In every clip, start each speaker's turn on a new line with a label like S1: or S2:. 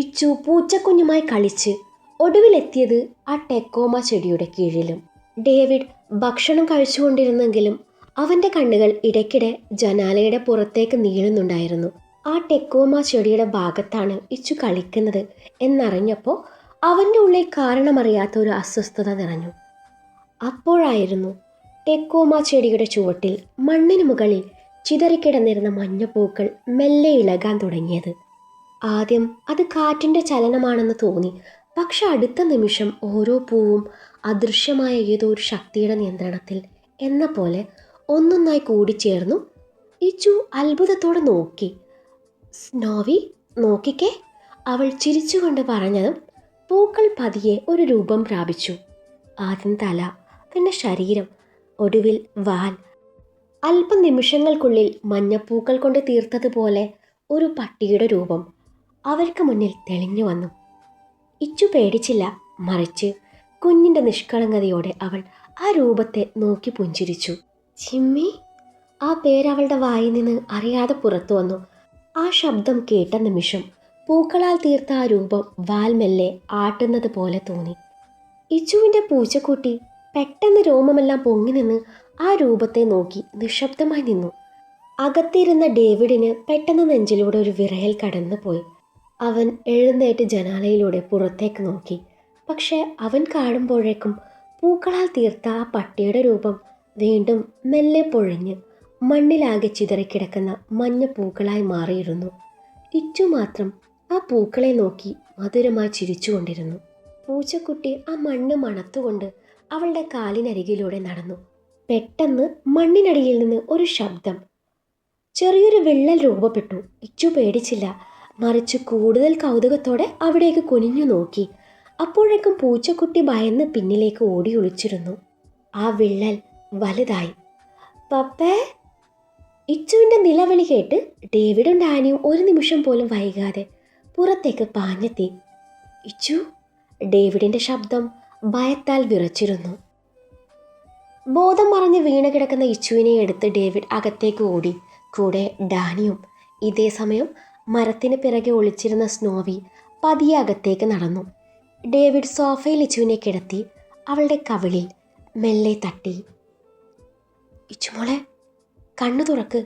S1: ഇച്ചു പൂച്ചക്കുഞ്ഞുമായി കളിച്ച് ഒടുവിലെത്തിയത് ആ ടെക്കോമ ചെടിയുടെ കീഴിലും. ഡേവിഡ് ഭക്ഷണം കഴിച്ചുകൊണ്ടിരുന്നെങ്കിലും അവൻ്റെ കണ്ണുകൾ ഇടയ്ക്കിടെ ജനാലയുടെ പുറത്തേക്ക് നീളുന്നുണ്ടായിരുന്നു. ആ ടെക്കോമ ചെടിയുടെ ഭാഗത്താണ് ഇച്ചു കളിക്കുന്നത് എന്നറിഞ്ഞപ്പോൾ അവൻ്റെ ഉള്ളിൽ കാരണമറിയാത്ത ഒരു അസ്വസ്ഥത നിറഞ്ഞു. അപ്പോഴായിരുന്നു ടെക്കോമ ചെടിയുടെ ചുവട്ടിൽ മണ്ണിന് മുകളിൽ ചിതറിക്കിടന്നിരുന്ന മഞ്ഞപ്പൂക്കൾ മെല്ലെ ഇളകാൻ തുടങ്ങിയത്. ആദ്യം അത് കാറ്റിൻ്റെ ചലനമാണെന്ന് തോന്നി. പക്ഷെ അടുത്ത നിമിഷം ഓരോ പൂവും അദൃശ്യമായ ഏതോ ഒരു ശക്തിയുടെ നിയന്ത്രണത്തിൽ എന്ന പോലെ ഒന്നൊന്നായി കൂടിച്ചേർന്നു. ഇച്ചു അത്ഭുതത്തോടെ നോക്കി. സ്നോവി, നോക്കിക്കേ, അവൾ ചിരിച്ചുകൊണ്ട് പറഞ്ഞതും പൂക്കൾ പതിയെ ഒരു രൂപം പ്രാപിച്ചു. ആദ്യം തല, പിന്നെ ശരീരം, ഒടുവിൽ വാൽ. അല്പനിമിഷങ്ങൾക്കുള്ളിൽ മഞ്ഞപ്പൂക്കൾ കൊണ്ട് തീർത്തതുപോലെ ഒരു പട്ടിയുടെ രൂപം അവർക്ക് മുന്നിൽ തെളിഞ്ഞു വന്നു. ഇച്ചു പേടിച്ചില്ല, മറിച്ച് കുഞ്ഞിൻ്റെ നിഷ്കളങ്കതയോടെ അവൾ ആ രൂപത്തെ നോക്കി പുഞ്ചിരിച്ചു. ചിമ്മി, ആ പേരവളുടെ വായിൽ നിന്ന് അറിയാതെ പുറത്തു വന്നു. ആ ശബ്ദം കേട്ട നിമിഷം പൂക്കളാൽ തീർത്ത ആ രൂപം വാൽമെല്ലെ ആട്ടുന്നത് പോലെ തോന്നി. ഇച്ചുവിൻ്റെ പൂച്ചക്കുട്ടി പെട്ടെന്ന് രോമമെല്ലാം പൊങ്ങി നിന്ന് ആ രൂപത്തെ നോക്കി നിശബ്ദമായി നിന്നു. അകത്തിരുന്ന ഡേവിഡിന് പെട്ടെന്ന് നെഞ്ചിലൂടെ ഒരു വിറയൽ കടന്നു പോയി. അവൻ എഴുന്നേറ്റ് ജനാലയിലൂടെ പുറത്തേക്ക് നോക്കി. പക്ഷെ അവൻ കാണുമ്പോഴേക്കും പൂക്കളാൽ തീർത്ത ആ പട്ടിയുടെ രൂപം വീണ്ടും മെല്ലെ പൊഴിഞ്ഞ് മണ്ണിലാകെ ചിതറിക്കിടക്കുന്ന മഞ്ഞ പൂക്കളായി മാറിയിരുന്നു. ഇച്ചു മാത്രം ആ പൂക്കളെ നോക്കി മധുരമായി ചിരിച്ചുകൊണ്ടിരുന്നു. പൂച്ചക്കുട്ടി ആ മണ്ണ് മണത്തുകൊണ്ട് അവളുടെ കാലിനരികിലൂടെ നടന്നു. പെട്ടെന്ന് മണ്ണിനടിയിൽ നിന്ന് ഒരു ശബ്ദം, ചെറിയൊരു വിള്ളൽ രൂപപ്പെട്ടു. ഇച്ചു പേടിച്ചില്ല, മറിച്ച് കൂടുതൽ കൗതുകത്തോടെ അവിടേക്ക് കുനിഞ്ഞു നോക്കി. അപ്പോഴേക്കും പൂച്ചക്കുട്ടി ഭയന്ന് പിന്നിലേക്ക് ഓടി ഒളിച്ചിരുന്നു. ആ വിള്ളൽ വലുതായി. പപ്പേ! ഇച്ചുവിൻ്റെ നിലവിളി കേട്ട് ഡേവിഡും ഡാനിയും ഒരു നിമിഷം പോലും വൈകാതെ പുറത്തേക്ക് പാഞ്ഞെത്തി. ഇച്ചു! ഡേവിഡിൻ്റെ ശബ്ദം ഭയത്താൽ വിറച്ചിരുന്നു. ബോധം മറഞ്ഞ് വീണ് കിടക്കുന്ന ഇച്ചുവിനെ എടുത്ത് ഡേവിഡ് അകത്തേക്ക് ഓടി. കൂടെ ഡാനിയും. ഇതേ സമയം മരത്തിന് പിറകെ ഒളിച്ചിരുന്ന സ്നോവി പതിയെ അകത്തേക്ക് നടന്നു. ഡേവിഡ് സോഫയിൽ ഇച്ചുവിനെ കിടത്തി അവളുടെ കവിളിൽ മെല്ലെ തട്ടി. ഇച്ചുമോളെ, കണ്ണു തുറക്ക്.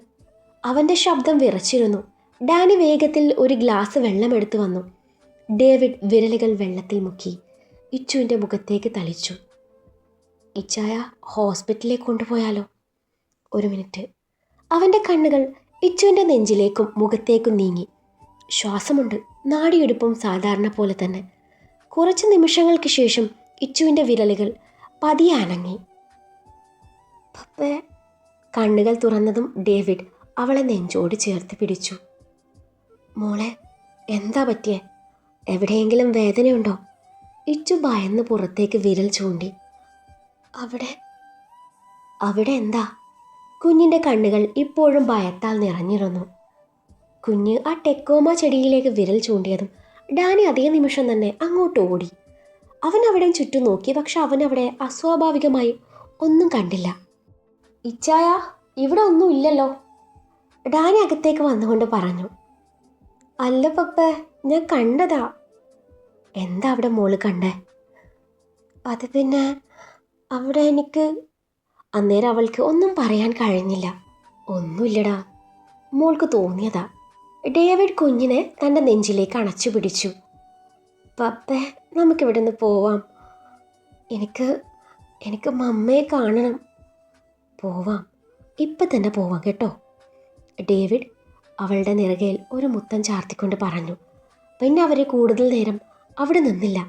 S1: അവൻ്റെ ശബ്ദം വിറച്ചിരുന്നു. ഡാനി വേഗത്തിൽ ഒരു ഗ്ലാസ് വെള്ളമെടുത്തു വന്നു. ഡേവിഡ് വിരലുകൾ വെള്ളത്തിൽ മുക്കി ഇച്ചുവിൻ്റെ മുഖത്തേക്ക് തളിച്ചു. ഇച്ചായ, ഹോസ്പിറ്റലിലേക്ക് കൊണ്ടുപോയാലോ? ഒരു മിനിറ്റ്. അവൻ്റെ കണ്ണുകൾ ഇച്ചുവിൻ്റെ നെഞ്ചിലേക്കും മുഖത്തേക്കും നീങ്ങി. ശ്വാസമുണ്ട്, നാടിയെടുപ്പും സാധാരണ പോലെ തന്നെ. കുറച്ച് നിമിഷങ്ങൾക്ക് ശേഷം ഇച്ചുവിൻ്റെ വിരലുകൾ പതിയെ അനങ്ങി. പപ്പേ! കണ്ണുകൾ തുറന്നതും ഡേവിഡ് അവളെ നെഞ്ചോട് ചേർത്ത് പിടിച്ചു. മോളെ, എന്താ പറ്റിയേ? എവിടെയെങ്കിലും വേദനയുണ്ടോ? ഇച്ചു ഭയന്ന് പുറത്തേക്ക് വിരൽ ചൂണ്ടി. അവിടെ എന്താ? കുഞ്ഞിൻ്റെ കണ്ണുകൾ ഇപ്പോഴും ഭയത്താൽ നിറഞ്ഞിരുന്നു. കുഞ്ഞ് ആ ടെക്കോമ ചെടിയിലേക്ക് വിരൽ ചൂണ്ടിയതും ഡാനി അതേ നിമിഷം തന്നെ അങ്ങോട്ട് ഓടി. അവൻ അവിടെ ചുറ്റും നോക്കി. പക്ഷെ അവനവിടെ അസ്വാഭാവികമായി ഒന്നും കണ്ടില്ല. ഇച്ചായ, ഇവിടെ ഒന്നും ഇല്ലല്ലോ, ഡാനി അകത്തേക്ക് വന്നുകൊണ്ട് പറഞ്ഞു. അല്ല പപ്പേ, ഞാൻ കണ്ടതാ. എന്താ അവിടെ മോള് കണ്ടേ? അത് പിന്നെ അവിടെ എനിക്ക്. അന്നേരം അവൾക്ക് ഒന്നും പറയാൻ കഴിഞ്ഞില്ല. ഒന്നുമില്ലടാ, മോൾക്ക് തോന്നിയതാ. ഡേവിഡ് കുഞ്ഞിനെ തൻ്റെ നെഞ്ചിലേക്ക് അണച്ചു പിടിച്ചു. പപ്പേ, നമുക്കിവിടെ നിന്ന് പോവാം. എനിക്ക് മമ്മയെ കാണണം. പോവാം, ഇപ്പം തന്നെ പോവാം കേട്ടോ. ഡേവിഡ് അവളുടെ നിറകയിൽ ഒരു മുത്തം ചാർത്തിക്കൊണ്ട് പറഞ്ഞു. പിന്നെ അവർ കൂടുതൽ നേരം അവിടെ നിന്നില്ല.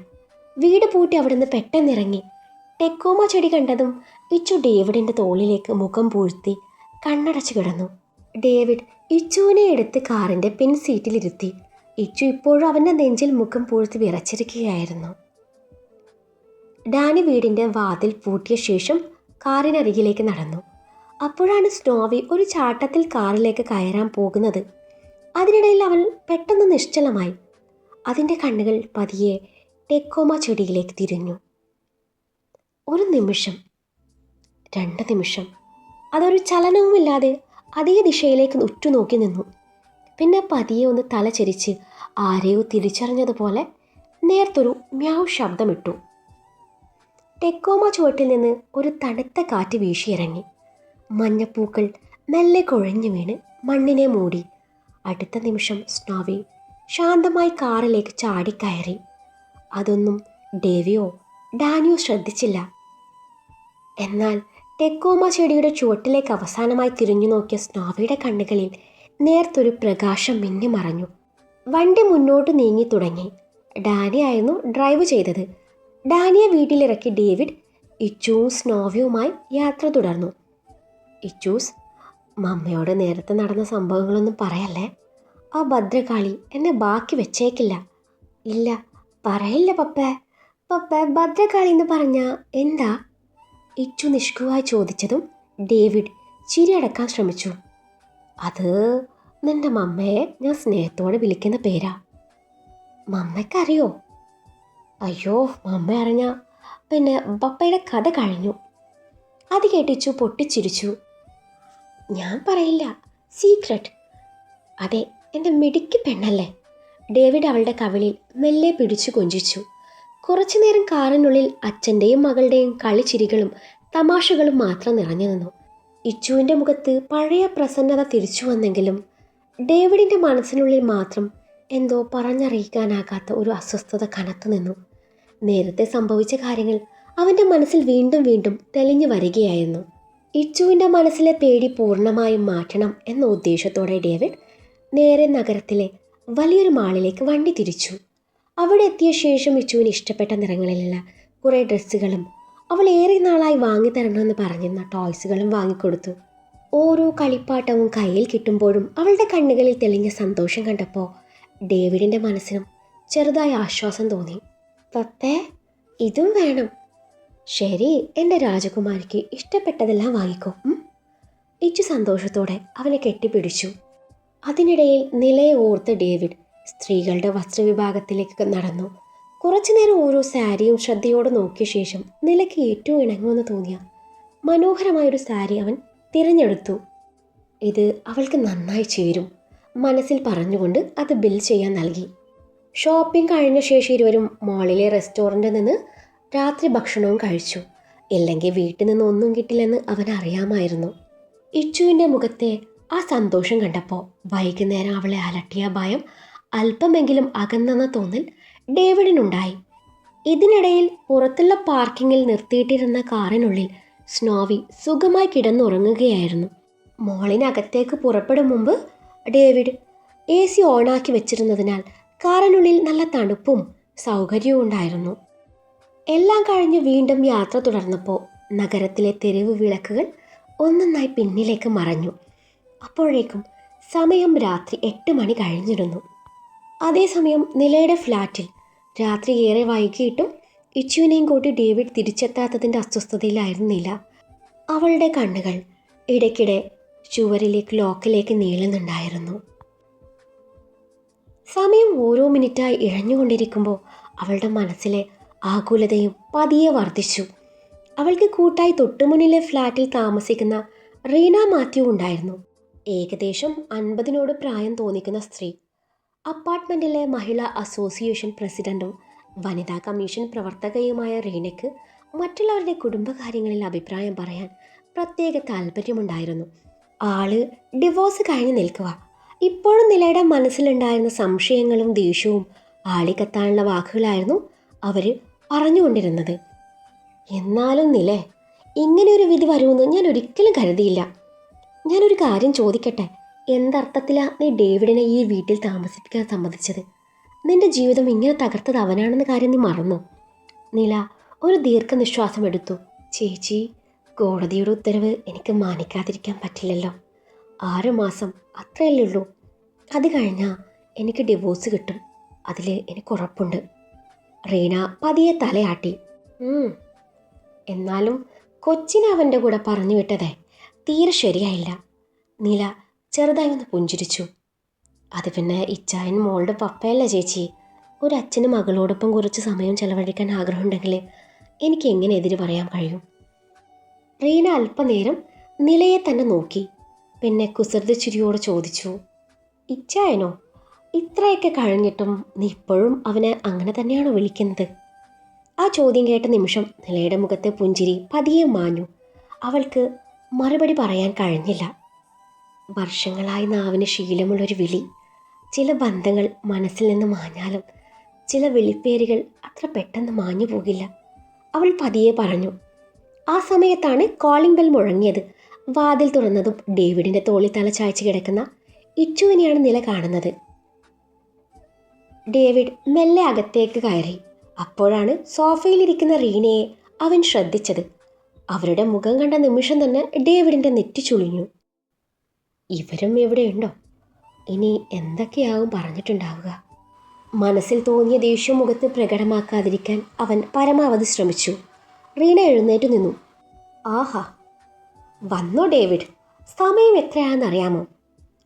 S1: വീട് പൂട്ടി അവിടെ നിന്ന് പെട്ടെന്നിറങ്ങി. ടെക്കോമ ചെടി കണ്ടതും ഇച്ചു ഡേവിഡിൻ്റെ തോളിലേക്ക് മുഖം പൂഴ്ത്തി കണ്ണടച്ചു കിടന്നു. ഡേവിഡ് ഇച്ചുവിനെ എടുത്ത് കാറിൻ്റെ പിൻ സീറ്റിലിരുത്തി. ഇച്ചു ഇപ്പോഴും അവൻ്റെ നെഞ്ചിൽ മുഖം പൂഴ്ത്തി വിറച്ചിരിക്കുകയായിരുന്നു. ഡാനി വീടിൻ്റെ വാതിൽ പൂട്ടിയ ശേഷം കാറിനരികിലേക്ക് നടന്നു. അപ്പോഴാണ് സ്നോവി ഒരു ചാട്ടത്തിൽ കാറിലേക്ക് കയറാൻ പോകുന്നത്. അതിനിടയിൽ അവൾ പെട്ടെന്ന് നിശ്ചലമായി. അതിൻ്റെ കണ്ണുകൾ പതിയെ ടെക്കോമ ചെടിയിലേക്ക് തിരിഞ്ഞു. ഒരു നിമിഷം, 2 നിമിഷം, അതൊരു ചലനവുമില്ലാതെ അതേ ദിശയിലേക്ക് ഉറ്റുനോക്കി നിന്നു. പിന്നെ പതിയെ ഒന്ന് തല ചരിച്ച് ആരെയോ തിരിച്ചറിഞ്ഞതുപോലെ നേർത്തൊരു മ്യാവ് ശബ്ദമിട്ടു. ടെക്കോമ ചുവട്ടിൽ നിന്ന് ഒരു തണുത്ത കാറ്റ് വീശിയിറങ്ങി. മഞ്ഞപ്പൂക്കൾ മെല്ലെ കുഴഞ്ഞു വീണ് മണ്ണിനെ മൂടി. അടുത്ത നിമിഷം സ്നോവി ശാന്തമായി കാറിലേക്ക് ചാടിക്കയറി. അതൊന്നും ഡേവിയോ ഡാനിയോ ശ്രദ്ധിച്ചില്ല. എന്നാൽ ടെക്കോമ ചെടിയുടെ ചുവട്ടിലേക്ക് അവസാനമായി തിരിഞ്ഞു നോക്കിയ സ്നോവിയുടെ കണ്ണുകളിൽ നേർത്തൊരു പ്രകാശം മിന്നി മറഞ്ഞു. വണ്ടി മുന്നോട്ട് നീങ്ങി തുടങ്ങി. ഡാനിയായിരുന്നു ഡ്രൈവ് ചെയ്തത്. ഡാനിയെ വീട്ടിലിറക്കി ഡേവിഡ് ഇച്ചുവും സ്നോവിയുമായി യാത്ര തുടർന്നു. ഇച്ചൂസ്, മമ്മയോട് നേരത്തെ നടന്ന സംഭവങ്ങളൊന്നും പറയല്ലേ. ആ ഭദ്രകാളി എന്നെ ബാക്കി വെച്ചേക്കില്ല. ഇല്ല, പറയില്ല പപ്പേ. പപ്പേ, ഭദ്രകാളി എന്ന് പറഞ്ഞാൽ എന്താ? ഇച്ചു നിഷ്കുവായി ചോദിച്ചതും ഡേവിഡ് ചിരിയടക്കാൻ ശ്രമിച്ചു. അത് നിന്റെ മമ്മയെ ഞാൻ സ്നേഹത്തോടെ വിളിക്കുന്ന പേരാ. മമ്മയ്ക്കറിയോ? അയ്യോ, മമ്മ അറിഞ്ഞ പിന്നെ പപ്പയുടെ കഥ കഴിഞ്ഞു. അത് കേട്ടിച്ചു പൊട്ടിച്ചിരിച്ചു. ഞാൻ പറയില്ല, സീക്രട്ട്. അതെ, എൻ്റെ മിടുക്കി പെണ്ണല്ലേ. ഡേവിഡ് അവളുടെ കവിളിൽ മെല്ലെ പിടിച്ചു കൊഞ്ചിച്ചു. കുറച്ചു നേരം കാറിനുള്ളിൽ അച്ഛൻ്റെയും മകളുടെയും കളിച്ചിരികളും തമാശകളും മാത്രം നിറഞ്ഞു നിന്നു. ഇച്ചുവിൻ്റെ മുഖത്ത് പഴയ പ്രസന്നത തിരിച്ചു വന്നെങ്കിലും ഡേവിഡിൻ്റെ മനസ്സിനുള്ളിൽ മാത്രം എന്തോ പറഞ്ഞറിയിക്കാനാകാത്ത ഒരു അസ്വസ്ഥത കനത്തു നിന്നു. നേരത്തെ സംഭവിച്ച കാര്യങ്ങൾ അവൻ്റെ മനസ്സിൽ വീണ്ടും വീണ്ടും തെളിഞ്ഞു വരികയായിരുന്നു. ഇച്ചുവിൻ്റെ മനസ്സിലെ പേടി പൂർണ്ണമായും മാറ്റണം എന്ന ഉദ്ദേശത്തോടെ ഡേവിഡ് നേരെ നഗരത്തിലെ വലിയൊരു മാളിലേക്ക് വണ്ടി തിരിച്ചു. അവിടെ എത്തിയ ശേഷം ഇച്ചുവിന് ഇഷ്ടപ്പെട്ട നിറങ്ങളിലുള്ള കുറേ ഡ്രസ്സുകളും അവൾ ഏറെ നാളായി വാങ്ങിത്തരണമെന്ന് പറഞ്ഞിരുന്ന ടോയ്സുകളും വാങ്ങിക്കൊടുത്തു. ഓരോ കളിപ്പാട്ടവും കയ്യിൽ കിട്ടുമ്പോഴും അവളുടെ കണ്ണുകളിൽ തെളിഞ്ഞ സന്തോഷം കണ്ടപ്പോൾ ഡേവിഡിൻ്റെ മനസ്സിനും ചെറുതായി ആശ്വാസം തോന്നി. പപ്പേ, ഇതും വേണം. ശരി, എൻ്റെ രാജകുമാരിക്ക് ഇഷ്ടപ്പെട്ടതെല്ലാം വാങ്ങിക്കോ. ഇച്ചു സന്തോഷത്തോടെ അവനെ കെട്ടിപ്പിടിച്ചു. അതിനിടയിൽ നിലയെ ഓർത്ത് ഡേവിഡ് സ്ത്രീകളുടെ വസ്ത്രവിഭാഗത്തിലേക്ക് നടന്നു. കുറച്ചുനേരം ഓരോ സാരിയും ശ്രദ്ധയോടെ നോക്കിയ ശേഷം നിലയ്ക്ക് ഏറ്റവും ഇണങ്ങുമെന്ന് തോന്നിയ മനോഹരമായൊരു സാരി അവൻ തിരഞ്ഞെടുത്തു. ഇത് അവൾക്ക് നന്നായി ചേരും മനസ്സിൽ പറഞ്ഞുകൊണ്ട് അത് ബിൽ ചെയ്യാൻ നൽകി. ഷോപ്പിംഗ് കഴിഞ്ഞ ശേഷം ഇരുവരും മോളിലെ റെസ്റ്റോറൻറ്റിൽ നിന്ന് രാത്രി ഭക്ഷണവും കഴിച്ചു. ഇല്ലെങ്കിൽ വീട്ടിൽ നിന്ന് ഒന്നും കിട്ടില്ലെന്ന് അവൻ അറിയാമായിരുന്നു. ഇച്ചുവിൻ്റെ മുഖത്തെ ആ സന്തോഷം കണ്ടപ്പോൾ വൈകുന്നേരം അവളെ അലട്ടിയ ഭയം അല്പമെങ്കിലും അകന്നെന്ന തോന്നൽ ഡേവിഡിനുണ്ടായി. ഇതിനിടയിൽ പുറത്തുള്ള പാർക്കിങ്ങിൽ നിർത്തിയിട്ടിരുന്ന കാറിനുള്ളിൽ സ്നോവി സുഖമായി കിടന്നുറങ്ങുകയായിരുന്നു. മോളിനകത്തേക്ക് പുറപ്പെടും മുമ്പ് ഡേവിഡ് AC ഓണാക്കി വെച്ചിരുന്നതിനാൽ കാറിനുള്ളിൽ നല്ല തണുപ്പും സൗകര്യവും ഉണ്ടായിരുന്നു. എല്ലാം കഴിഞ്ഞ് വീണ്ടും യാത്ര തുടർന്നപ്പോൾ നഗരത്തിലെ തെരുവ് വിളക്കുകൾ ഒന്നൊന്നായി പിന്നിലേക്ക് മറഞ്ഞു. അപ്പോഴേക്കും സമയം രാത്രി 8 മണി കഴിഞ്ഞിരുന്നു. അതേസമയം നിലയുടെ ഫ്ലാറ്റിൽ രാത്രി ഏറെ വൈകിയിട്ടും ഇച്ചുവിനെയും കൂട്ടി ഡേവിഡ് തിരിച്ചെത്താത്തതിൻ്റെ അസ്വസ്ഥതയിലായിരുന്നില്ല. അവളുടെ കണ്ണുകൾ ഇടയ്ക്കിടെ ചുവരിലേക്ക് ലോക്കിലേക്ക് നീളുന്നുണ്ടായിരുന്നു. സമയം ഓരോ മിനിറ്റായി ഇഴഞ്ഞുകൊണ്ടിരിക്കുമ്പോൾ അവളുടെ മനസ്സിലെ ആകുലതയും പതിയെ വർദ്ധിച്ചു. അവൾക്ക് കൂട്ടായി തൊട്ടുമുന്നിലെ ഫ്ലാറ്റിൽ താമസിക്കുന്ന റീന മാത്യു ഉണ്ടായിരുന്നു. ഏകദേശം 50നോട് പ്രായം തോന്നിക്കുന്ന സ്ത്രീ. അപ്പാർട്ട്മെൻറ്റിലെ മഹിളാ അസോസിയേഷൻ പ്രസിഡന്റും വനിതാ കമ്മീഷൻ പ്രവർത്തകയുമായ റീനയ്ക്ക് മറ്റുള്ളവരുടെ കുടുംബകാര്യങ്ങളിൽ അഭിപ്രായം പറയാൻ പ്രത്യേക താല്പര്യമുണ്ടായിരുന്നു. ആള് ഡിവോഴ്സ് കഴിഞ്ഞ് നിൽക്കുക. ഇപ്പോഴും നിലയുടെ മനസ്സിലുണ്ടായിരുന്ന സംശയങ്ങളും ദേഷ്യവും ആളിക്കത്താനുള്ള വാക്കുകളായിരുന്നു അവർ പറഞ്ഞുകൊണ്ടിരുന്നത്. എന്നാലും നിലേ, ഇങ്ങനെയൊരു വിധി വരുമെന്ന് ഞാൻ ഒരിക്കലും കരുതിയില്ല. ഞാനൊരു കാര്യം ചോദിക്കട്ടെ, എന്തർത്ഥത്തിലാണ് നീ ഡേവിഡിനെ ഈ വീട്ടിൽ താമസിപ്പിക്കാൻ സമ്മതിച്ചത്? നിന്റെ ജീവിതം ഇങ്ങനെ തകർത്തത് അവനാണെന്ന കാര്യം നീ മറന്നു? നില ഒരു ദീർഘനിശ്വാസം എടുത്തു. ചേച്ചി, കോടതിയുടെ ഉത്തരവ് എനിക്ക് മാനിക്കാതിരിക്കാൻ പറ്റില്ലല്ലോ. 6 മാസം അത്രയല്ലേ ഉള്ളൂ. അത് കഴിഞ്ഞാൽ എനിക്ക് ഡിവോഴ്സ് കിട്ടും, അതിൽ എനിക്ക് ഉറപ്പുണ്ട്. റീന പതിയെ തലയാട്ടി. എന്നാലും കൊച്ചിനെ അവൻ്റെ കൂടെ പറഞ്ഞു വിട്ടതേ തീരെ ശരിയായില്ല. നീല ചെറുതായി ഒന്ന് പുഞ്ചിരിച്ചു. അത് പിന്നെ ഇച്ചായൻ മോളുടെ പപ്പയല്ല ചേച്ചി. ഒരു അച്ഛന് മകളോടൊപ്പം കുറച്ച് സമയം ചെലവഴിക്കാൻ ആഗ്രഹമുണ്ടെങ്കിൽ എനിക്ക് എങ്ങനെ എതിര് പറയാൻ കഴിയും? റീന അല്പനേരം നിലയെ തന്നെ നോക്കി. പിന്നെ കുസൃതി ചിരിയോട് ചോദിച്ചു, ഇച്ചായനോ? ഇത്രയൊക്കെ കഴിഞ്ഞിട്ടും നീ ഇപ്പോഴും അവനെ അങ്ങനെ തന്നെയാണോ വിളിക്കുന്നത്? ആ ചോദ്യം കേട്ട നിമിഷം നിലയുടെ മുഖത്തെ പുഞ്ചിരി പതിയെ മാഞ്ഞു. അവൾക്ക് മറുപടി പറയാൻ കഴിഞ്ഞില്ല. വർഷങ്ങളായി നാവിന് ശീലമുള്ളൊരു വിളി. ചില ബന്ധങ്ങൾ മനസ്സിൽ നിന്ന് മാഞ്ഞാലും ചില വിളിപ്പേരുകൾ അത്ര പെട്ടെന്ന് മാഞ്ഞു പോകില്ല. അവൾ പതിയെ പറഞ്ഞു. ആ സമയത്താണ് കോളിംഗ് ബെൽ മുഴങ്ങിയത്. വാതിൽ തുറന്നതും ഡേവിഡിന്റെ തോളിൽ തല ചായ്ച്ച് കിടക്കുന്ന ഇച്ചുവിനെയാണ് നില കാണുന്നത്. ഡേവിഡ് മെല്ലെ അകത്തേക്ക് കയറി. അപ്പോഴാണ് സോഫയിലിരിക്കുന്ന റീനയെ അവൻ ശ്രദ്ധിച്ചത്. അവരുടെ മുഖം കണ്ട നിമിഷം തന്നെ ഡേവിഡിന്റെ നെറ്റി ചുളിഞ്ഞു. ഇവരും എവിടെയുണ്ടോ? ഇനി എന്തൊക്കെയാവും പറഞ്ഞിട്ടുണ്ടാവുക? മനസ്സിൽ തോന്നിയ ദേഷ്യം മുഖത്ത് പ്രകടമാക്കാതിരിക്കാൻ അവൻ പരമാവധി ശ്രമിച്ചു. റീന എഴുന്നേറ്റു നിന്നു. ആഹാ, വന്നോ ഡേവിഡ്? സമയം എത്രയാണെന്നറിയാമോ?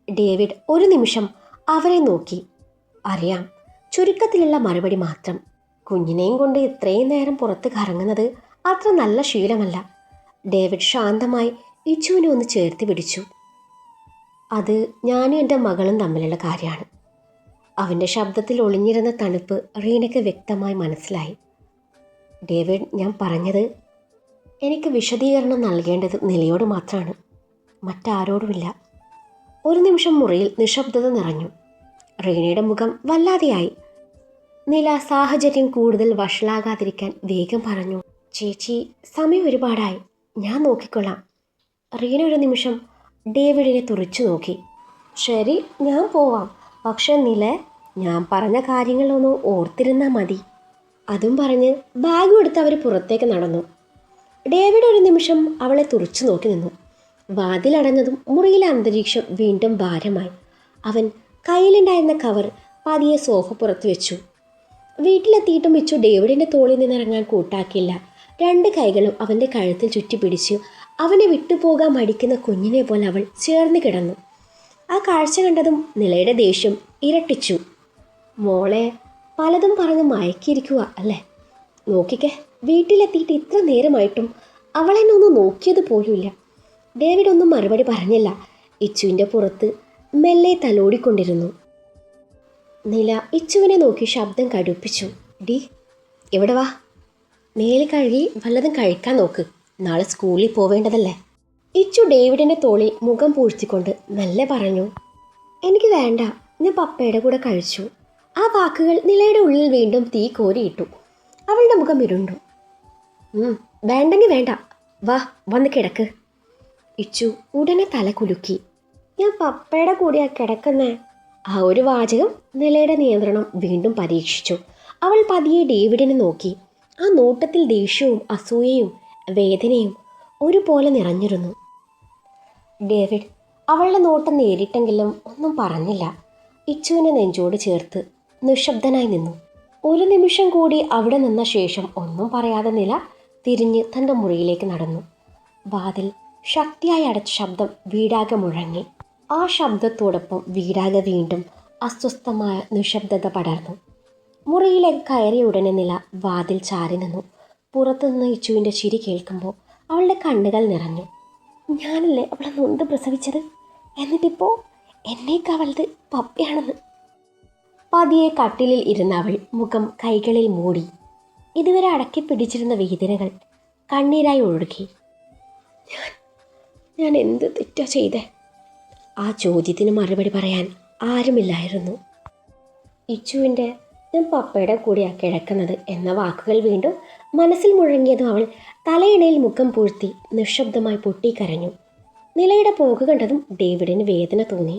S1: ഡേവിഡ് ഒരു നിമിഷം അവരെ നോക്കി. അറിയാം, ചുരുക്കത്തിലുള്ള മറുപടി മാത്രം. കുഞ്ഞിനെയും കൊണ്ട് ഇത്രയും നേരം പുറത്ത് കറങ്ങുന്നത് അത്ര നല്ല ശീലമല്ല. ഡേവിഡ് ശാന്തമായി ഇച്ചുവിനെ ഒന്ന് ചേർത്ത് പിടിച്ചു. അത് ഞാനും എൻ്റെ മകളും തമ്മിലുള്ള കാര്യമാണ്. അവൻ്റെ ശബ്ദത്തിൽ ഒളിഞ്ഞിരുന്ന തണുപ്പ് റീനയ്ക്ക് വ്യക്തമായി മനസ്സിലായി. ഡേവിഡ്, ഞാൻ പറഞ്ഞത് എനിക്ക് വിശദീകരണം നൽകേണ്ടത് നിലയോട് മാത്രമാണ്, മറ്റാരോടുമില്ല. ഒരു നിമിഷം മുറിയിൽ നിശബ്ദത നിറഞ്ഞു. റീനയുടെ മുഖം വല്ലാതെയായി. നില സാഹചര്യം കൂടുതൽ വഷളാകാതിരിക്കാൻ വേഗം പറഞ്ഞു. ചേച്ചി, സമയം ഒരുപാടായി, ഞാൻ നോക്കിക്കൊള്ളാം. റീന ഒരു നിമിഷം ഡേവിഡിനെ തുറച്ചു നോക്കി. ശരി, ഞാൻ പോവാം. പക്ഷെ നില, ഞാൻ പറഞ്ഞ കാര്യങ്ങളൊന്ന് ഓർത്തിരുന്നാൽ മതി. അതും പറഞ്ഞ് ബാഗും എടുത്ത് അവർ പുറത്തേക്ക് നടന്നു. ഡേവിഡ് ഒരു നിമിഷം അവളെ തുറച്ചു നോക്കി നിന്നു. വാതിലടഞ്ഞതും മുറിയിലെ അന്തരീക്ഷം വീണ്ടും ഭാരമായി. അവൻ കയ്യിലുണ്ടായിരുന്ന കവർ പതിയെ സോഫ പുറത്ത് വെച്ചു. വീട്ടിലെത്തിയിട്ടും മിച്ചു ഡേവിഡിൻ്റെ തോളിൽ നിന്നിറങ്ങാൻ കൂട്ടാക്കിയില്ല. രണ്ട് കൈകളും അവൻ്റെ കഴുത്തിൽ ചുറ്റിപ്പിടിച്ചു അവനെ വിട്ടുപോകാൻ മടിക്കുന്ന കുഞ്ഞിനെ പോലെ അവൾ ചേർന്ന് കിടന്നു. ആ കാഴ്ച കണ്ടതും നിലയുടെ ദേഷ്യം ഇരട്ടിച്ചു. മോളെ പലതും പറഞ്ഞ് മയക്കിയിരിക്കുക അല്ലേ? നോക്കിക്കേ, വീട്ടിലെത്തിയിട്ട് ഇത്ര നേരമായിട്ടും അവളെന്നെ ഒന്ന് നോക്കിയത് പോലുമില്ല. ഡേവിഡ് ഒന്നും മറുപടി പറഞ്ഞില്ല. ഇച്ചുവിൻ്റെ പുറത്ത് മെല്ലെ തലോടിക്കൊണ്ടിരുന്നു. നില ഇച്ചുവിനെ നോക്കി ശബ്ദം കടുപ്പിച്ചു. ഡി, ഇവിടെ വാ. മേല് കഴുകി വല്ലതും കഴിക്കാൻ നോക്ക്, നാളെ സ്കൂളിൽ പോവേണ്ടതല്ലേ. ഇച്ചു ഡേവിഡിൻ്റെ തോളിൽ മുഖം പൂഴ്ത്തിക്കൊണ്ട് മെല്ലെ പറഞ്ഞു. എനിക്ക് വേണ്ട, ഞാൻ പപ്പയുടെ കൂടെ കഴിച്ചു. ആ വാക്കുകൾ നിലയുടെ ഉള്ളിൽ വീണ്ടും തീ കോരിയിട്ടു. അവളുടെ മുഖം ഇരുണ്ടു. വേണ്ടെങ്കിൽ വേണ്ട, വാ വന്ന് കിടക്ക്. ഇച്ചു ഉടനെ തല കുലുക്കി. ഞാൻ പപ്പയുടെ കൂടെയാ കിടക്കുന്നേ. ആ ഒരു വാചകം നിലയുടെ നിയന്ത്രണം വീണ്ടും പരീക്ഷിച്ചു. അവൾ പതിയെ ഡേവിഡിനെ നോക്കി. ആ നോട്ടത്തിൽ ദേഷ്യവും അസൂയയും വേദനയും ഒരുപോലെ നിറഞ്ഞിരുന്നു. ഡേവിഡ് അവളുടെ നോട്ടം നേരിട്ടെങ്കിലും ഒന്നും പറഞ്ഞില്ല. ഇച്ചുവിനെ നെഞ്ചോട് ചേർത്ത് നിശബ്ദനായി നിന്നു. ഒരു നിമിഷം കൂടി അവിടെ നിന്ന ശേഷം ഒന്നും പറയാതെ നില തിരിഞ്ഞ് തൻ്റെ മുറിയിലേക്ക് നടന്നു. വാതിൽ ശക്തിയായി അടച്ച ശബ്ദം വീടാകെ മുഴങ്ങി. ആ ശബ്ദത്തോടൊപ്പം വീടാകെ വീണ്ടും അസ്വസ്ഥമായ നിശബ്ദത പടർന്നു. മുറിയിലേക്ക് കയറിയ ഉടനെ നില വാതിൽ ചാരി നിന്നു. പുറത്തുനിന്ന് ഇച്ചുവിൻ്റെ ചിരി കേൾക്കുമ്പോൾ അവളുടെ കണ്ണുകൾ നിറഞ്ഞു. ഞാനല്ലേ അവളെ നൊന്ത് പ്രസവിച്ചത്, എന്നിട്ടിപ്പോൾ എന്നേക്ക് അവളത് പപ്പയാണെന്ന്. പതിയെ കട്ടിലിൽ ഇരുന്ന അവൾ മുഖം കൈകളിൽ മൂടി. ഇതുവരെ അടക്കി പിടിച്ചിരുന്ന വേദനകൾ കണ്ണീരായി ഒഴുകി. ഞാൻ എന്ത് തെറ്റാ ചെയ്തേ? ആ ചോദ്യത്തിന് മറുപടി പറയാൻ ആരുമില്ലായിരുന്നു. ഇച്ചുവിൻ്റെ ഞാൻ പപ്പയുടെ കൂടെയാ കിടക്കുന്നത് എന്ന വാക്കുകൾ വീണ്ടും മനസ്സിൽ മുഴങ്ങിയതും അവൾ തലയിണയിൽ മുഖം പൂഴ്ത്തി നിശബ്ദമായി പൊട്ടിക്കരഞ്ഞു. നിലയുടെ പോക്ക് കണ്ടതും ഡേവിഡിന് വേദന തോന്നി.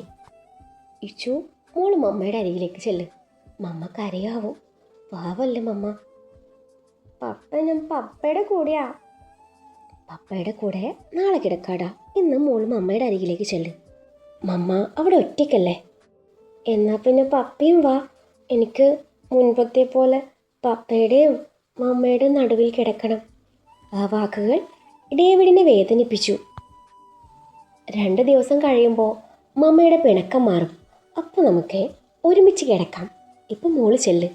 S1: ഇച്ചു, മോള് മമ്മയുടെ അരികിലേക്ക് ചെല്ല്. മമ്മ കരയാവും. പാവല്ലേ മമ്മ. ഞാൻ പപ്പയുടെ കൂടെയാ. പപ്പയുടെ കൂടെ നാളെ കിടക്കാടാ. ഇന്ന് മോള് മമ്മയുടെ അരികിലേക്ക് ചെല്ല്. മമ്മ അവിടെ ഒറ്റയ്ക്കല്ലേ? എന്നാ പിന്നെ പപ്പയും വാ. എനിക്ക് മുൻപത്തെ പോലെ പപ്പയുടെയും മമ്മയുടെയും നടുവിൽ കിടക്കണം. ആ വാക്കുകൾ ഡേവിഡിനെ വേദനിപ്പിച്ചു. 2 ദിവസം കഴിയുമ്പോൾ മമ്മയുടെ പിണക്കം മാറും. അപ്പോൾ നമുക്ക് ഒരുമിച്ച് കിടക്കാം. ഇപ്പം മോള് ചെല്ല്.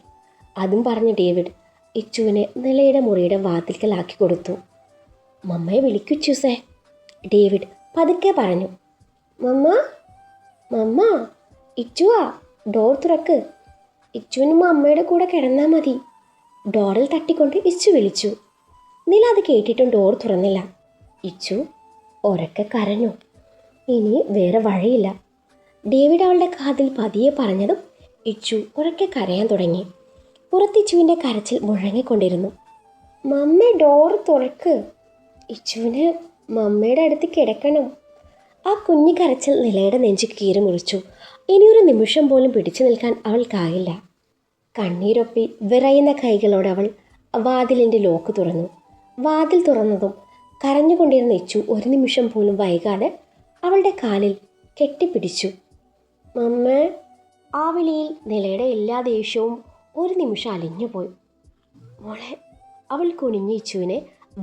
S1: അതും പറഞ്ഞ് ഡേവിഡ് ഇച്ചുവിനെ നിലയുടെ മുറിയുടെ വാതിൽക്കലാക്കി കൊടുത്തു. മമ്മയെ വിളിക്കൂ ചൂസേ, ഡേവിഡ് പതുക്കെ പറഞ്ഞു. മമ്മ, മമ്മ, ഇച്ചുവാ, ഡോർ തുറക്ക്. ഇച്ചുവിനും അമ്മയുടെ കൂടെ കിടന്നാൽ മതി. ഡോറിൽ തട്ടിക്കൊണ്ട് ഇച്ചു വിളിച്ചു. നില അത് കേട്ടിട്ടും ഡോർ തുറന്നില്ല. ഇച്ചു ഉറക്കെ കരഞ്ഞു. ഇനി വേറെ വഴിയില്ല. ഡേവിഡ് അവളുടെ കാതിൽ പതിയെ പറഞ്ഞതും ഇച്ചു ഉറക്കെ കരയാൻ തുടങ്ങി. പുറത്ത് ഇച്ചുവിൻ്റെ കരച്ചിൽ മുഴങ്ങിക്കൊണ്ടിരുന്നു. മമ്മ ഡോർ തുറക്ക്. ഇച്ചുവിന് മമ്മയുടെ അടുത്ത് കിടക്കണം. ആ കുഞ്ഞു കരച്ചിൽ നിലയുടെ നെഞ്ച് കീറി മുറിച്ചു. ഇനിയൊരു നിമിഷം പോലും പിടിച്ചു നിൽക്കാൻ അവൾക്കായില്ല. കണ്ണീരൊപ്പി വിറയുന്ന കൈകളോടെ അവൾ വാതിലിൻ്റെ ലോക്ക് തുറന്നു. വാതിൽ തുറന്നതും കരഞ്ഞുകൊണ്ടിരുന്ന ഇച്ചു ഒരു നിമിഷം പോലും വൈകാതെ അവളുടെ കാലിൽ കെട്ടിപ്പിടിച്ചു. മമ്മ. ആ വിളിയിൽ നിലയുടെ എല്ലാ ദേഷ്യവും ഒരു നിമിഷം അലിഞ്ഞുപോയി. മോളെ. അവൾ കുനിഞ്ഞ് ഇച്ചുവിനെ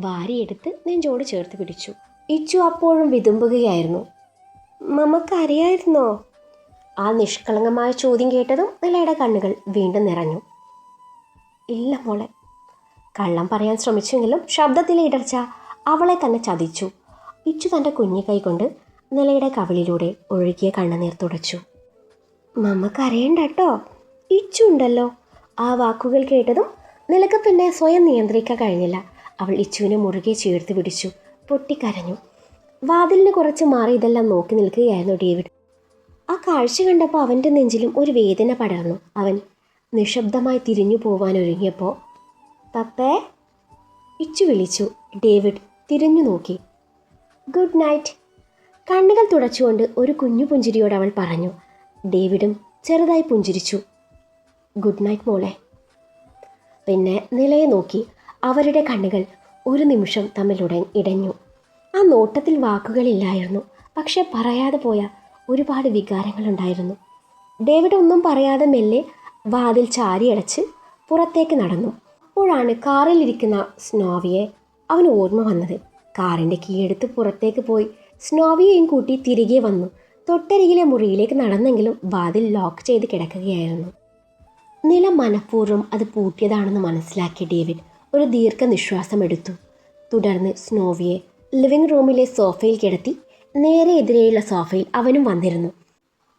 S1: വാരിയെടുത്ത് നെഞ്ചോട് ചേർത്ത് പിടിച്ചു. ഇച്ചു അപ്പോഴും വിതുമ്പുകയായിരുന്നു. മമ്മക്കറിയായിരുന്നോ? ആ നിഷ്കളങ്കമായ ചോദ്യം കേട്ടതും നിലയുടെ കണ്ണുകൾ വീണ്ടും നിറഞ്ഞു. ഇല്ല മോളെ. കള്ളം പറയാൻ ശ്രമിച്ചെങ്കിലും ശബ്ദത്തിലെ ഇടർച്ച അവളെ തന്നെ ചതിച്ചു. ഇച്ചു തൻ്റെ കുഞ്ഞി കൈ കൊണ്ട് നിലയുടെ കവിളിലൂടെ ഒഴുകിയ കണ്ണുനീർ തുടച്ചു. മമ്മക്കറിയണ്ട കേട്ടോ, ഇച്ചു ഉണ്ടല്ലോ. ആ വാക്കുകൾ കേട്ടതും നിലക്ക് പിന്നെ സ്വയം നിയന്ത്രിക്കാൻ കഴിഞ്ഞില്ല. അവൾ ഇച്ചുവിനെ മുറുകെ ചേർത്ത് പിടിച്ചു പൊട്ടിക്കരഞ്ഞു. വാതിലിന് കുറച്ച് മാറി ഇതെല്ലാം നോക്കി നിൽക്കുകയായിരുന്നു ഡേവിഡ്. ആ കാഴ്ച കണ്ടപ്പോൾ അവൻ്റെ നെഞ്ചിലും ഒരു വേദന പടർന്നു. അവൻ നിശബ്ദമായി തിരിഞ്ഞു പോവാനൊരുങ്ങിയപ്പോൾ പപ്പേ ഇച്ചു വിളിച്ചു. ഡേവിഡ് തിരിഞ്ഞു നോക്കി. Good night. കണ്ണുകൾ തുടച്ചുകൊണ്ട് ഒരു കുഞ്ഞു പുഞ്ചിരിയോട് അവൾ പറഞ്ഞു. ഡേവിഡും ചെറുതായി പുഞ്ചിരിച്ചു. ഗുഡ് നൈറ്റ് മോളെ. പിന്നെ നിലയെ നോക്കി. അവരുടെ കണ്ണുകൾ ഒരു നിമിഷം തമ്മിൽ ഇടഞ്ഞു. ആ നോട്ടത്തിൽ വാക്കുകളില്ലായിരുന്നു, പക്ഷെ പറയാതെ പോയ ഒരുപാട് വികാരങ്ങളുണ്ടായിരുന്നു. ഡേവിഡ് ഒന്നും പറയാതെ മെല്ലെ വാതിൽ ചാരിയടച്ച് പുറത്തേക്ക് നടന്നു. അപ്പോഴാണ് കാറിലിരിക്കുന്ന സ്നോവിയെ അവന് ഓർമ്മ വന്നത്. കാറിൻ്റെ കീയെടുത്ത് പുറത്തേക്ക് പോയി സ്നോവിയെയും കൂട്ടി തിരികെ വന്നു. തൊട്ടരികിലെ മുറിയിലേക്ക് നടന്നെങ്കിലും വാതിൽ ലോക്ക് ചെയ്ത് കിടക്കുകയായിരുന്നു. നില മനഃപൂർവ്വം അത് പൂട്ടിയതാണെന്ന് മനസ്സിലാക്കിയ ഡേവിഡ് ഒരു ദീർഘനിശ്വാസം എടുത്തു. തുടർന്ന് സ്നോവിയെ ലിവിംഗ് റൂമിലെ സോഫയിൽ കിടത്തി. നേരെ എതിരെയുള്ള സോഫയിൽ അവനും വന്നിരുന്നു.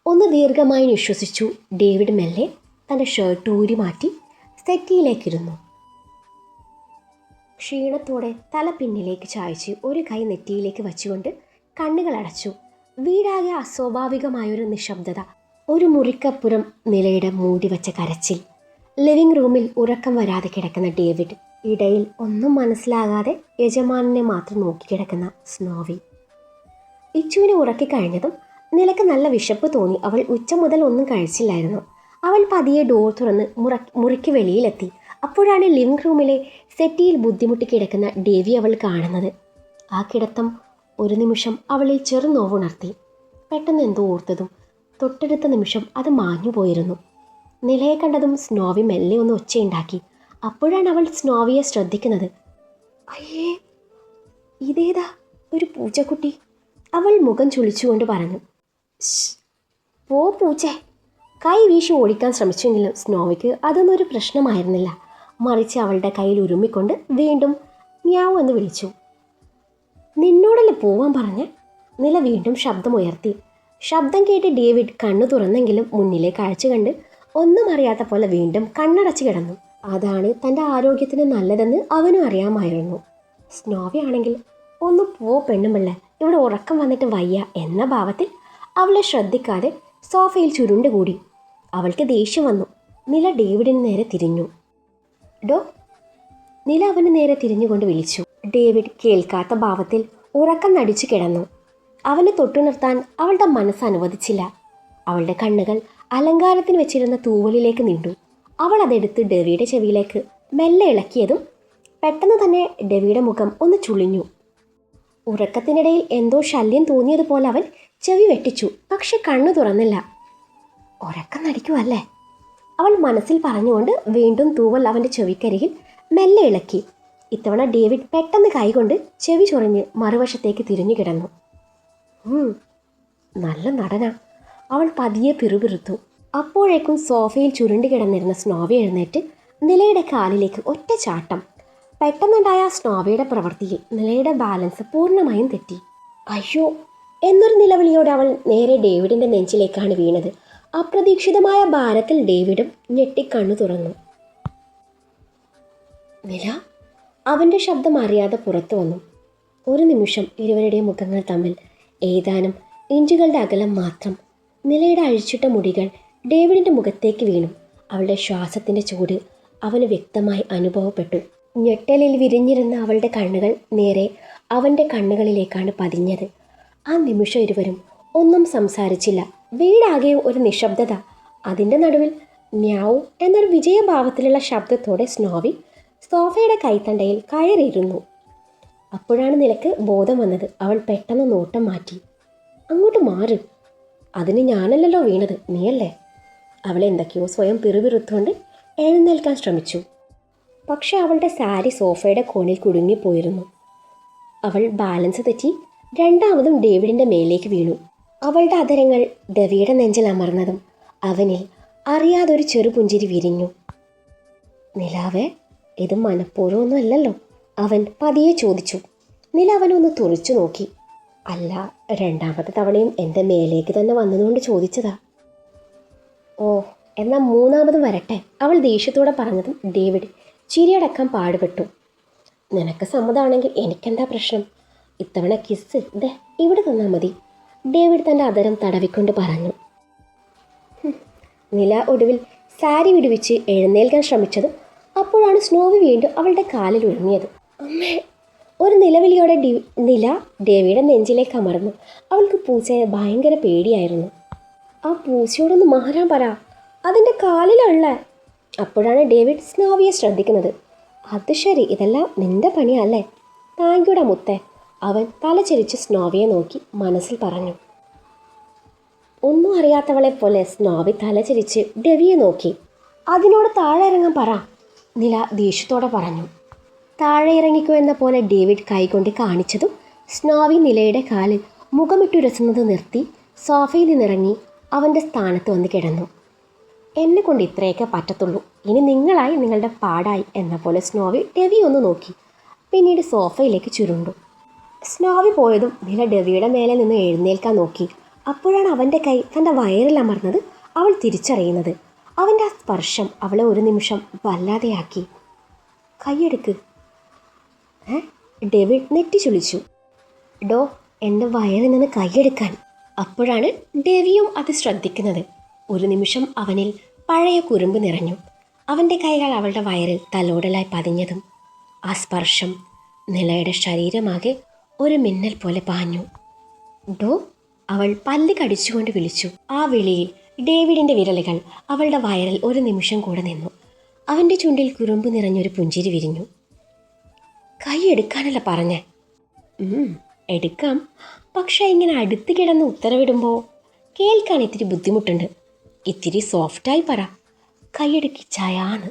S1: ഒന്ന് ദീർഘമായി നിശ്വസിച്ചു. ഡേവിഡ് മെല്ലെ തൻ്റെ ഷർട്ട് ഊരി മാറ്റി സെറ്റിയിലേക്കിരുന്നു. ക്ഷീണത്തോടെ തല പിന്നിലേക്ക് ചായച്ച് ഒരു കൈ നെറ്റിയിലേക്ക് വച്ചുകൊണ്ട് കണ്ണുകൾ അടച്ചു. വീടാകെ അസ്വാഭാവികമായൊരു നിശബ്ദത. ഒരു മുറിക്കപ്പുറം നിലയുടെ മൂടിവെച്ച കരച്ചിൽ. ലിവിംഗ് റൂമിൽ ഉറക്കം വരാതെ കിടക്കുന്ന ഡേവിഡ്. ഇടയിൽ ഒന്നും മനസ്സിലാകാതെ യജമാനെ മാത്രം നോക്കിക്കിടക്കുന്ന സ്നോവി. ഇച്ചുവിനെ ഉറക്കിക്കഴിഞ്ഞതും നിലക്ക് നല്ല വിശപ്പ് തോന്നി. അവൾ ഉച്ച മുതൽ ഒന്നും കഴിച്ചില്ലായിരുന്നു. അവൾ പതിയെ ഡോർ തുറന്ന് മുറിക്ക് വെളിയിലെത്തി. അപ്പോഴാണ് ലിവിംഗ് റൂമിലെ സെറ്റിയിൽ ബുദ്ധിമുട്ടി കിടക്കുന്ന ഡേവി അവൾ കാണുന്നത്. ആ കിടത്തം ഒരു നിമിഷം അവളിൽ ചെറുനോവുണർത്തി. പെട്ടെന്ന് എന്തോ ഓർത്തതും തൊട്ടടുത്ത നിമിഷം അത് മാഞ്ഞുപോയിരുന്നു. നിലയെ കണ്ടതും സ്നോവി മെല്ലെ ഒന്ന് ഒച്ചയുണ്ടാക്കി. അപ്പോഴാണ് അവൾ സ്നോവിയെ ശ്രദ്ധിക്കുന്നത്. അയ്യേ, ഇതേതാ ഒരു പൂച്ചക്കുട്ടി? അവൾ മുഖം ചുളിച്ചുകൊണ്ട് പറഞ്ഞു. പോ പൂച്ചേ. കൈ വീശി ഓടിക്കാൻ ശ്രമിച്ചെങ്കിലും സ്നോവിക്ക് അതൊന്നും ഒരു പ്രശ്നമായിരുന്നില്ല. മറിച്ച് അവളുടെ കയ്യിൽ ഉരുമ്മിക്കൊണ്ട് വീണ്ടും മ്യാവ് എന്ന് വിളിച്ചു. നിന്നോടല്ലേ പോവാൻ പറഞ്ഞ്? നില വീണ്ടും ശബ്ദമുയർത്തി. ശബ്ദം കേട്ട് ഡേവിഡ് കണ്ണു തുറന്നെങ്കിലും മുന്നിലെ കാഴ്ച കണ്ട് ഒന്നും അറിയാത്ത പോലെ വീണ്ടും കണ്ണടച്ച് കിടന്നു. അതാണ് തൻ്റെ ആരോഗ്യത്തിന് നല്ലതെന്ന് അവനും അറിയാമായിരുന്നു. സ്നോവി ആണെങ്കിൽ ഒന്ന് പോ പെണ്ണുമ്പിള്ള, ഇവിടെ ഉറക്കം വന്നിട്ട് വയ്യ എന്ന ഭാവത്തിൽ അവളെ ശ്രദ്ധിക്കാതെ സോഫയിൽ ചുരുണ്ടുകൂടി. അവൾക്ക് ദേഷ്യം വന്നു. നില ഡേവിഡിന് നേരെ തിരിഞ്ഞു. ഡോ. നില അവന് നേരെ തിരിഞ്ഞുകൊണ്ട് വിളിച്ചു. ഡേവിഡ് കേൾക്കാത്ത ഭാവത്തിൽ ഉറക്കം നടിച്ചു കിടന്നു. അവനെ തൊട്ടു നിർത്താൻ അവളുടെ മനസ്സ് അനുവദിച്ചില്ല. അവളുടെ കണ്ണുകൾ അലങ്കാരത്തിന് വെച്ചിരുന്ന തൂവലിലേക്ക് നീണ്ടു. അവൾ അതെടുത്ത് ഡെവിയുടെ ചെവിയിലേക്ക് മെല്ലെ ഇളക്കിയതും പെട്ടെന്ന് തന്നെ ഡെവിയുടെ മുഖം ഒന്ന് ചുളിഞ്ഞു. ഉറക്കത്തിനിടയിൽ എന്തോ ശല്യം തോന്നിയതുപോലെ അവൻ ചെവി വെട്ടിച്ചു. പക്ഷെ കണ്ണു തുറന്നില്ല. ഉറക്കം നടിക്കുമല്ലേ, അവൾ മനസ്സിൽ പറഞ്ഞുകൊണ്ട് വീണ്ടും തൂവൽ അവൻ്റെ ചെവിക്കരികിൽ മെല്ലെ ഇളക്കി. ഇത്തവണ ഡേവിഡ് പെട്ടെന്ന് കൈകൊണ്ട് ചെവി ചൊറിഞ്ഞ് മറുവശത്തേക്ക് തിരിഞ്ഞു കിടന്നു. നല്ല നടനാ, അവൾ പതിയെ പിറുപിറുത്തു. അപ്പോഴേക്കും സോഫയിൽ ചുരുണ്ടു കിടന്നിരുന്ന സ്നോവി എഴുന്നേറ്റ് നിലയുടെ കാലിലേക്ക് ഒറ്റ ചാട്ടം. പെട്ടെന്നുണ്ടായ സ്നോവിയുടെ പ്രവൃത്തിയിൽ നിലയുടെ ബാലൻസ് പൂർണ്ണമായും തെറ്റി. അയ്യോ എന്നൊരു നിലവിളിയോടെ അവൾ നേരെ ഡേവിഡിൻ്റെ നെഞ്ചിലേക്കാണ് വീണത്. അപ്രതീക്ഷിതമായ ഭാരത്തിൽ ഡേവിഡും ഞെട്ടിക്കണ്ണു തുറന്നു. നില, അവൻ്റെ ശബ്ദം അറിയാതെ പുറത്തു വന്നു. ഒരു നിമിഷം ഇരുവരുടെയും മുഖങ്ങൾ തമ്മിൽ ഏതാനും ഇഞ്ചുകളുടെ അകലം മാത്രം. നിലയുടെ അഴിച്ചിട്ട മുടികൾ ഡേവിഡിൻ്റെ മുഖത്തേക്ക് വീണു. അവളുടെ ശ്വാസത്തിൻ്റെ ചൂട് അവന് വ്യക്തമായി അനുഭവപ്പെട്ടു. ഞെട്ടലിൽ വിരിഞ്ഞിരുന്ന അവളുടെ കണ്ണുകൾ നേരെ അവൻ്റെ കണ്ണുകളിലേക്കാണ് പതിഞ്ഞത്. ആ നിമിഷം ഇരുവരും ഒന്നും സംസാരിച്ചില്ല. വീടാകെയും ഒരു നിശബ്ദത. അതിൻ്റെ നടുവിൽ മ്യാവു എന്നൊരു വിജയഭാവത്തിലുള്ള ശബ്ദത്തോടെ സ്നോവി സോഫയുടെ കൈത്തണ്ടയിൽ കയറിയിരുന്നു. അപ്പോഴാണ് നിലക്ക് ബോധം വന്നത്. അവൾ പെട്ടെന്ന് നോട്ടം മാറ്റി. അങ്ങോട്ട് മാറ്, അതിന് ഞാനല്ലല്ലോ വീണത്, നീയല്ലേ. അവൾ എന്തൊക്കെയോ സ്വയം പിറുപിറുത്തുകൊണ്ട് എഴുന്നേൽക്കാൻ ശ്രമിച്ചു. പക്ഷെ അവളുടെ സാരി സോഫയുടെ കോണിൽ കുടുങ്ങിപ്പോയിരുന്നു. അവൾ ബാലൻസ് തെറ്റി രണ്ടാമതും ഡേവിഡിൻ്റെ മേലേക്ക് വീണു. അവളുടെ അധരങ്ങൾ ദവിയുടെ നെഞ്ചിൽ അമർന്നതും അവനിൽ അറിയാതൊരു ചെറുപുഞ്ചിരി വിരിഞ്ഞു. നിലാവേ, ഇത് മനഃപൂർവ്വമൊന്നും അല്ലല്ലോ, അവൻ പതിയെ ചോദിച്ചു. നില അവനൊന്ന് തുറിച്ചു നോക്കി. അല്ല, രണ്ടാമത്തെ തവണയും എൻ്റെ മേലേക്ക് തന്നെ വന്നതുകൊണ്ട് ചോദിച്ചതാ. ഓ, എന്നാൽ മൂന്നാമതും വരട്ടെ, അവൾ ദേഷ്യത്തോടെ പറഞ്ഞതും ഡേവിഡ് ചിരിയടക്കാൻ പാടുപെട്ടു. നിനക്ക് സമ്മതമാണെങ്കിൽ എനിക്കെന്താ പ്രശ്നം? ഇത്തവണ കിസ് ദേ ഇവിടെ തന്നാൽ മതി, ഡേവിഡ് തൻ്റെ അധരം തടവിക്കൊണ്ട് പറഞ്ഞു. നില ഒടുവിൽ സാരി വിടുവിച്ച് എഴുന്നേൽക്കാൻ ശ്രമിച്ചതും അപ്പോഴാണ് സ്നോവി വീണ്ടും അവളുടെ കാലിൽ ഉഴങ്ങിയത്. അമ്മേ! ഒരു നിലവിളിയോടെ നില ഡേവിയുടെ നെഞ്ചിലേക്ക് അമർന്നു. അവൾക്ക് പൂച്ചയെ ഭയങ്കര പേടിയായിരുന്നു. ആ പൂച്ചയോടൊന്ന് മാറാൻ പറ, അതിൻ്റെ കാലിലുള്ള. അപ്പോഴാണ് ഡേവിഡ് സ്നോവിയെ ശ്രദ്ധിക്കുന്നത്. അത് ശരി, ഇതെല്ലാം നിന്റെ പണിയല്ലേ. താങ്ക്യൂടാ മുത്തേ, അവൻ തലചെരിച്ച് സ്നോവിയെ നോക്കി മനസ്സിൽ പറഞ്ഞു. ഒന്നും അറിയാത്തവളെപ്പോലെ സ്നോവി തലചെരിച്ച് ഡെവിയെ നോക്കി. അതിനോട് താഴെ ഇറങ്ങാൻ പറ, നില ദേഷ്യത്തോടെ പറഞ്ഞു. താഴെ ഇറങ്ങിക്കോ എന്ന പോലെ ഡേവിഡ് കൈകൊണ്ട് കാണിച്ചതും സ്നോവി നിലയുടെ കാലിൽ മുഖമിട്ടുരസുന്നത് നിർത്തി സോഫയിൽ നിന്നിറങ്ങി അവൻ്റെ സ്ഥാനത്ത് വന്ന് കിടന്നു. എന്നെ കൊണ്ട് ഇത്രയൊക്കെ പറ്റത്തുള്ളൂ, ഇനി നിങ്ങളായി നിങ്ങളുടെ പാടായി എന്ന പോലെ സ്നോവി ഡെവി ഒന്ന് നോക്കി. പിന്നീട് സോഫയിലേക്ക് ചുരുണ്ടു. സ്നോവി പോയതും നില ഡെവിയുടെ മേലെ നിന്ന് എഴുന്നേൽക്കാൻ നോക്കി. അപ്പോഴാണ് അവൻ്റെ കൈ തൻ്റെ വയറിൽ അമർന്നത് അവൾ തിരിച്ചറിയുന്നത്. അവൻ്റെ ആ സ്പർശം അവളെ ഒരു നിമിഷം വല്ലാതെയാക്കി. കൈയെടുക്ക്. ഡേവിഡ് നെറ്റി ചുളിച്ചു. ഡോ, എൻ്റെ വയറിൽ നിന്ന് കൈയെടുക്കാൻ. അപ്പോഴാണ് ഡെവിയും അത് ശ്രദ്ധിക്കുന്നത്. ഒരു നിമിഷം അവനിൽ പഴയ കുറുമ്പ് നിറഞ്ഞു. അവൻ്റെ കൈകൾ അവളുടെ വയറിൽ തലോടലായി പതിഞ്ഞതും ആ സ്പർശം നിലയുടെ ശരീരമാകെ ഒരു മിന്നൽ പോലെ പാഞ്ഞു. ഡോ, അവൾ പല്ല് കടിച്ചുകൊണ്ട് വിളിച്ചു. ആ വിളിയിൽ ഡേവിഡിൻ്റെ വിരലുകൾ അവളുടെ വയറിൽ ഒരു നിമിഷം കൂടെ നിന്നു. അവൻ്റെ ചുണ്ടിൽ കുറുമ്പ് നിറഞ്ഞൊരു പുഞ്ചിരി വിരിഞ്ഞു. കൈ എടുക്കാനല്ല പറഞ്ഞേ. എടുക്കാം, പക്ഷേ ഇങ്ങനെ അടുത്ത് കിടന്ന് ഉത്തരവിടുമ്പോൾ കേൾക്കാൻ ഇത്തിരി ബുദ്ധിമുട്ടുണ്ട്. ഇത്തിരി സോഫ്റ്റായി പറ, കൈയെടുക്കി ചായാന്ന്.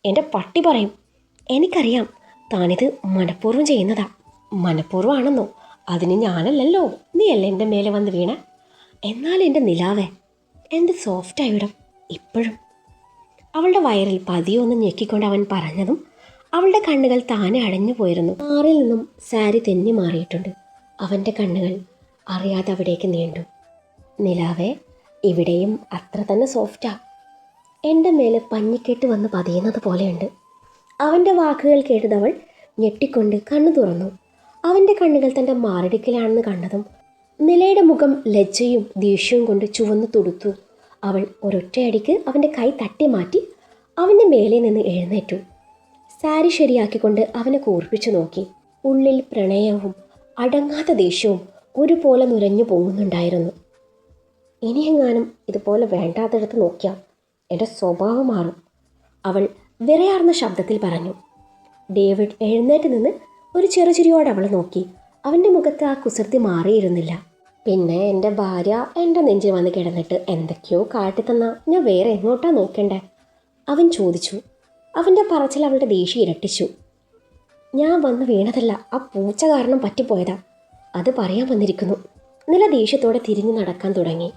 S1: എൻ്റെ പട്ടി പറയും. എനിക്കറിയാം താനിത് മനഃപൂർവ്വം ചെയ്യുന്നതാ. മനഃപൂർവ്വമാണെന്നോ? അതിന് ഞാനല്ലല്ലോ, നീയല്ലേ എൻ്റെ മേലെ വന്ന് വീണ. എന്നാൽ എൻ്റെ നിലാവേ, എൻ്റെ സോഫ്റ്റായിവിടം ഇപ്പോഴും. അവളുടെ വയറിൽ പതിയൊന്ന് ഞെക്കിക്കൊണ്ട് അവൻ പറഞ്ഞതും അവളുടെ കണ്ണുകൾ താനെ അടഞ്ഞു പോയിരുന്നു. മാറിൽ നിന്നും സാരി തെന്നി മാറിയിട്ടുണ്ട്. അവൻ്റെ കണ്ണുകൾ അറിയാതെ അവിടേക്ക് നീണ്ടു. നിലാവേ, ഇവിടെയും അത്ര തന്നെ സോഫ്റ്റാ. എൻ്റെ മേലെ പഞ്ഞിക്കെട്ട് വന്ന് പതിയുന്നത് പോലെയുണ്ട്. അവൻ്റെ വാക്കുകൾ കേട്ടതവൾ ഞെട്ടിക്കൊണ്ട് കണ്ണു തുറന്നു. അവൻ്റെ കണ്ണുകൾ തൻ്റെ മാറിടിക്കലാണെന്ന് കണ്ടതും നിലയുടെ മുഖം ലജ്ജയും ദേഷ്യവും കൊണ്ട് ചുവന്നു തുടുത്തു. അവൾ ഒരൊറ്റയടിക്ക് അവൻ്റെ കൈ തട്ടി മാറ്റി അവൻ്റെ മേലെ നിന്ന് എഴുന്നേറ്റു. സാരി ശരിയാക്കിക്കൊണ്ട് അവനെ കൂർപ്പിച്ചു നോക്കി. ഉള്ളിൽ പ്രണയവും അടങ്ങാത്ത ദേഷ്യവും ഒരുപോലെ നുരഞ്ഞു പോകുന്നുണ്ടായിരുന്നു. ഇനിയെങ്ങാനും ഇതുപോലെ വേണ്ടാത്തടത്ത് നോക്കിയാൽ എൻ്റെ സ്വഭാവം മാറും, അവൾ വിറയാർന്ന ശബ്ദത്തിൽ പറഞ്ഞു. ഡേവിഡ് എഴുന്നേറ്റ് നിന്ന് ഒരു ചെറുചിരിയോടെ അവളെ നോക്കി. അവൻ്റെ മുഖത്ത് ആ കുസൃതി മാറിയിരുന്നില്ല. പിന്നെ എൻ്റെ ഭാര്യ എൻ്റെ നെഞ്ചിൽ വന്ന് കിടന്നിട്ട് എന്തൊക്കെയോ കാട്ടിത്തന്നാ ഞാൻ വേറെ എങ്ങോട്ടാ നോക്കണ്ടേ? അവൻ ചോദിച്ചു. അവൻ്റെ പറച്ചിൽ അവളുടെ ദേഷ്യം ഇരട്ടിച്ചു. ഞാൻ വന്ന് വീണതല്ല, ആ പൂച്ച കാരണം പറ്റിപ്പോയതാ, അത് പറയാൻ വന്നിരിക്കുന്നു. നില ദേഷ്യത്തോടെ തിരിഞ്ഞു നടക്കാൻ തുടങ്ങി.